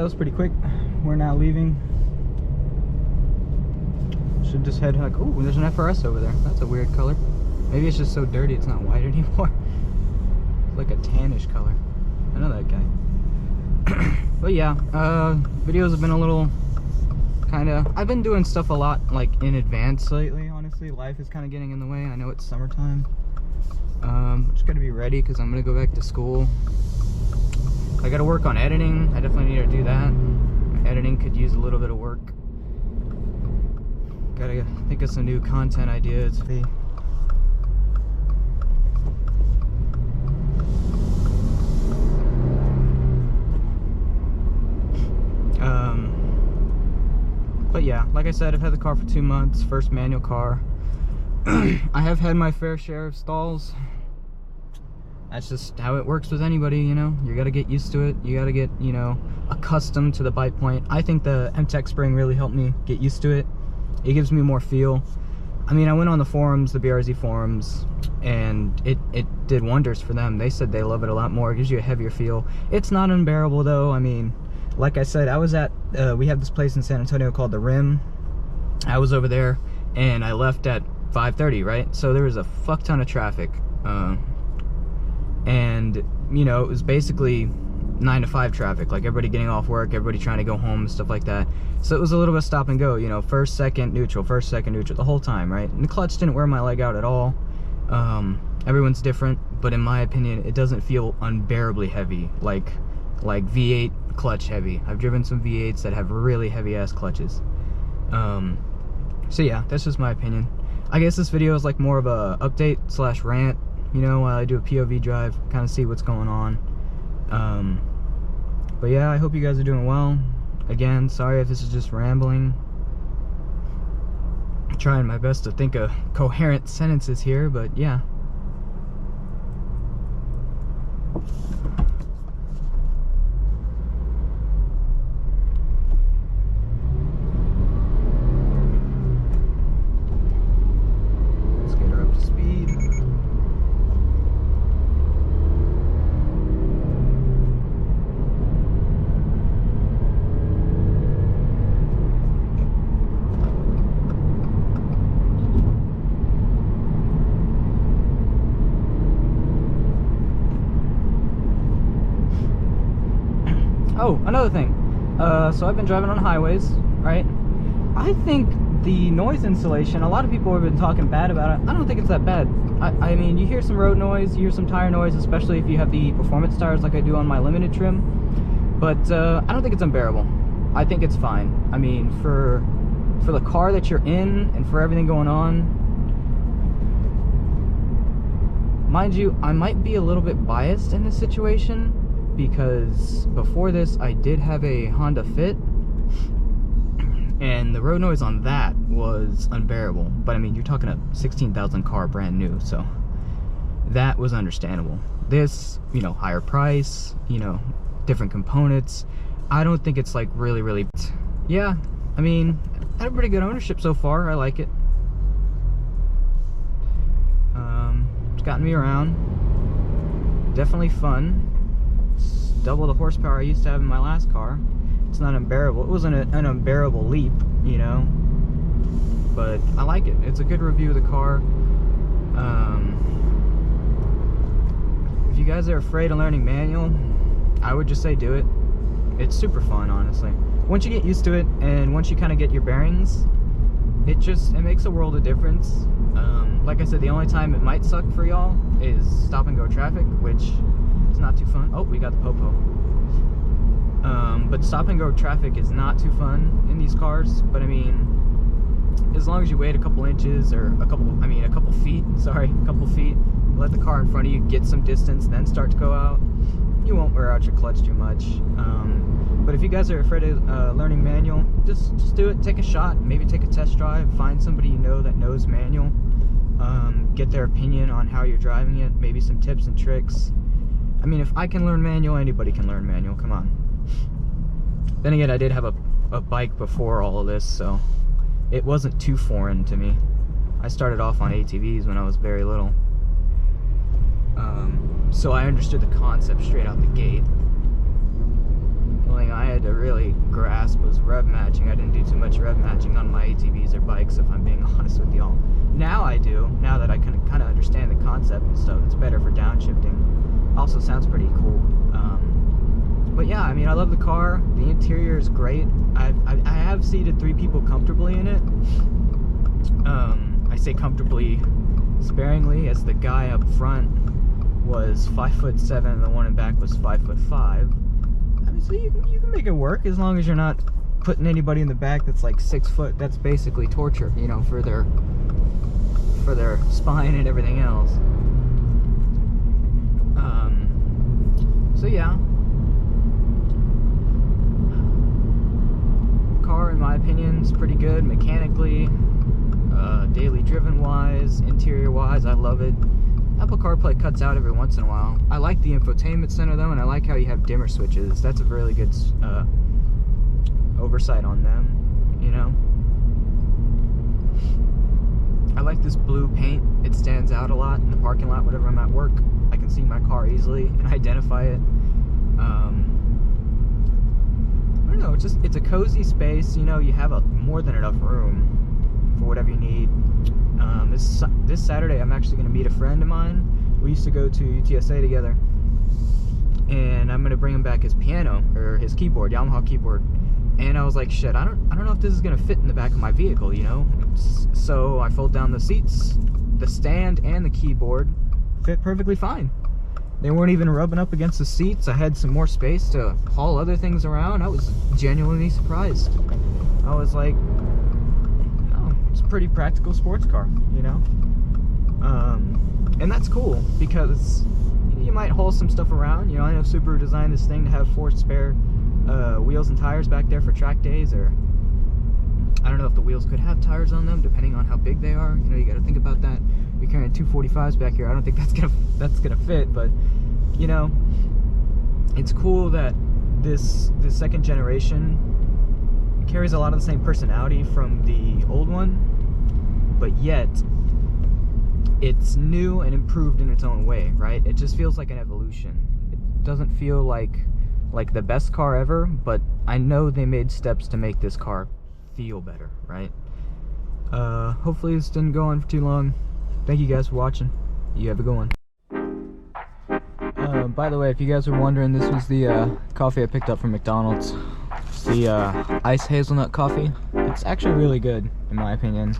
was pretty quick. We're now leaving. Should just head like, oh, there's an FRS over there. That's a weird color. Maybe it's just so dirty it's not white anymore. It's like a tannish color. I know that guy. But yeah, videos have been a little I've been doing stuff a lot like in advance lately, honestly. Life is kind of getting in the way. I know it's summertime. Just gotta be ready because I'm gonna go back to school. I gotta work on editing. I definitely need to do that. Editing could use a little bit of work. Gotta think of some new content ideas. But yeah, like I said, I've had the car for 2 months, first manual car. I have had my fair share of stalls. That's just how it works with anybody, you know. You gotta get used to it. You gotta get, you know, accustomed to the bite point. I think the MTech spring really helped me get used to it. It gives me more feel. I mean, I went on the forums, the BRZ forums, and it did wonders for them. They said they love it a lot more. It gives you a heavier feel. It's not unbearable though. I mean, like I said, I was at, we have this place in San Antonio called The Rim. I was over there and I left at 5:30, right? So there was a fuck ton of traffic. And, you know, it was basically 9 to 5 traffic, like everybody getting off work, everybody trying to go home and stuff like that. So it was a little bit stop and go, you know, first, second, neutral, first, second, neutral, the whole time, right? And the clutch didn't wear my leg out at all. Everyone's different, but in my opinion, it doesn't feel unbearably heavy, like V8 clutch heavy. I've driven some V8s that have really heavy ass clutches. So yeah, that's just my opinion. I guess this video is like more of a update / rant, you know, while I do a POV drive, kind of see what's going on. But yeah, I hope you guys are doing well. Again, sorry if this is just rambling. I'm trying my best to think of coherent sentences here, but yeah. Oh, another thing. So I've been driving on highways, right? I think the noise insulation, a lot of people have been talking bad about it. I don't think it's that bad. I mean, you hear some road noise, you hear some tire noise, especially if you have the performance tires like I do on my limited trim. But I don't think it's unbearable. I think it's fine. I mean, for the car that you're in and for everything going on, mind you, I might be a little bit biased in this situation, because before this I did have a Honda Fit and the road noise on that was unbearable. But I mean, you're talking a 16,000 car brand new, so that was understandable. This, you know, higher price, you know, different components, I don't think it's like really, yeah. I mean, I had a pretty good ownership so far. I like it. It's gotten me around, definitely fun. Double the horsepower I used to have in my last car. It's not unbearable. It wasn't an unbearable leap, you know, but I like it. It's a good review of the car. If you guys are afraid of learning manual, I would just say do it. It's super fun, honestly. Once you get used to it and once you kind of get your bearings, it makes a world of difference. Like I said, the only time it might suck for y'all is stop and go traffic, which is not too fun. Oh, we got the popo. But stop and go traffic is not too fun in these cars. But I mean, as long as you wait a couple inches or a couple feet, let the car in front of you get some distance, then start to go out, you won't wear out your clutch too much. But if you guys are afraid of learning manual, just do it. Take a shot, maybe take a test drive, find somebody you know that knows manual, get their opinion on how you're driving it, maybe some tips and tricks. I mean, if I can learn manual, anybody can learn manual, come on. Then again, I did have a bike before all of this, so it wasn't too foreign to me. I started off on ATVs when I was very little. So I understood the concept straight out the gate. thing I had to really grasp was rev matching. I didn't do too much rev matching on my ATVs or bikes, if I'm being honest with y'all. Now I do, now that I can kind of understand the concept and stuff. It's better for downshifting. Also sounds pretty cool. But yeah, I mean, I love the car. The interior is great. I have seated 3 people comfortably in it. I say comfortably sparingly, as the guy up front was 5'7" and the one in back was 5'5". I mean, so you can make it work as long as you're not putting anybody in the back that's like 6 foot. That's basically torture, you know, for their spine and everything else. So yeah, car in my opinion is pretty good mechanically, daily driven wise, interior wise. I love it. Apple CarPlay cuts out every once in a while. I like the infotainment center though, and I like how you have dimmer switches. That's a really good oversight on them, you know. I like this blue paint. It stands out a lot in the parking lot whenever I'm at work. I can see my car easily and identify it. I don't know, it's a cozy space, you know. You have more than enough room for whatever you need. This Saturday I'm actually going to meet a friend of mine. We used to go to UTSA together, and I'm going to bring him back his piano, or his keyboard, Yamaha keyboard. And I was like, shit, I don't know if this is going to fit in the back of my vehicle, you know. So I fold down the seats, the stand and the keyboard fit perfectly fine. They weren't even rubbing up against the seats. I had some more space to haul other things around. I was genuinely surprised. I was like, oh, it's a pretty practical sports car, you know. And that's cool, because you might haul some stuff around. You know, I know Subaru designed this thing to have 4 spare wheels and tires back there for track days, or I don't know if the wheels could have tires on them depending on how big they are. You know, you got to think about that. You're carrying 245s back here. I don't think that's gonna fit, but you know, it's cool that this second generation carries a lot of the same personality from the old one, but yet it's new and improved in its own way, right? It just feels like an evolution. It doesn't feel like the best car ever, but I know they made steps to make this car feel better, right? Hopefully this didn't go on for too long. Thank you guys for watching. You have a good one. By the way, if you guys were wondering, this was the coffee I picked up from McDonald's. It's the ice hazelnut coffee. It's actually really good, in my opinion.